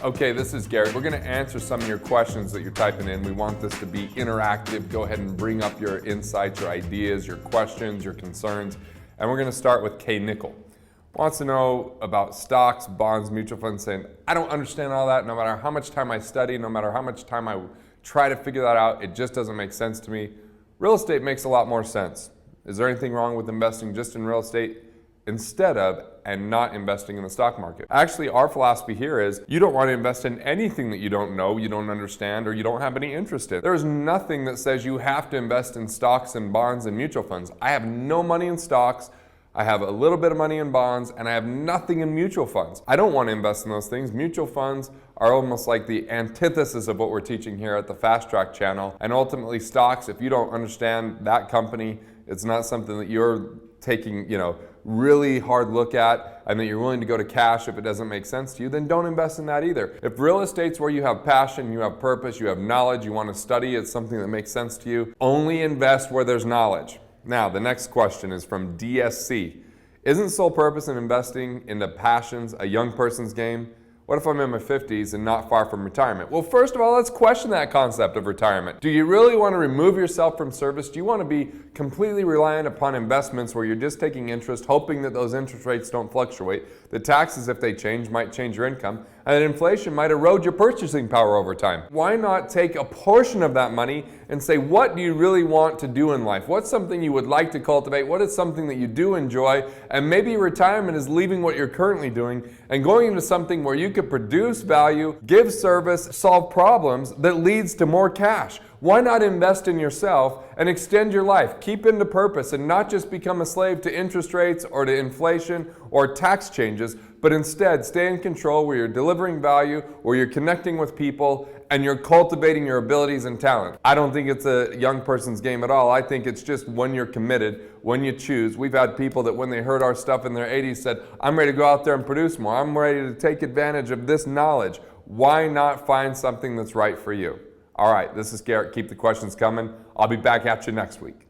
Okay, this is Garrett. We're going to answer some of your questions that you're typing in. We want this to be interactive. Go ahead and bring up your insights, your ideas, your questions, your concerns. And we're going to start with K. Nickel. Wants to know about stocks, bonds, mutual funds, saying, I don't understand all that. No matter how much time I study, no matter how much time I try to figure that out, it just doesn't make sense to me. Real estate makes a lot more sense. Is there anything wrong with investing just in real estate instead of and not investing in the stock market? Actually, our philosophy here is you don't want to invest in anything that you don't know, you don't understand, or you don't have any interest in. There is nothing that says you have to invest in stocks and bonds and mutual funds. I have no money in stocks, I have a little bit of money in bonds, and I have nothing in mutual funds. I don't want to invest in those things. Mutual funds are almost like the antithesis of what we're teaching here at the Fast Track channel. And ultimately stocks, if you don't understand that company, it's not something that you're taking, really hard look at, and that you're willing to go to cash if it doesn't make sense to you, then don't invest in that either. If real estate's where you have passion, you have purpose, you have knowledge, you want to study, it's something that makes sense to you, only invest where there's knowledge. Now, the next question is from DSC. Isn't sole purpose in investing into passions a young person's game? What if I'm in my 50s and not far from retirement? Well, first of all, let's question that concept of retirement. Do you really want to remove yourself from service? Do you want to be completely reliant upon investments where you're just taking interest, hoping that those interest rates don't fluctuate? The taxes, if they change, might change your income, and inflation might erode your purchasing power over time. Why not take a portion of that money and say, what do you really want to do in life? What's something you would like to cultivate? What is something that you do enjoy? And maybe retirement is leaving what you're currently doing and going into something where you could produce value, give service, solve problems that leads to more cash. Why not invest in yourself and extend your life, keep into purpose, and not just become a slave to interest rates or to inflation or tax changes, but instead stay in control where you're delivering value, where you're connecting with people, and you're cultivating your abilities and talent. I don't think it's a young person's game at all. I think it's just when you're committed, when you choose. We've had people that when they heard our stuff in their 80s said, I'm ready to go out there and produce more. I'm ready to take advantage of this knowledge. Why not find something that's right for you? All right, this is Garrett. Keep the questions coming. I'll be back at you next week.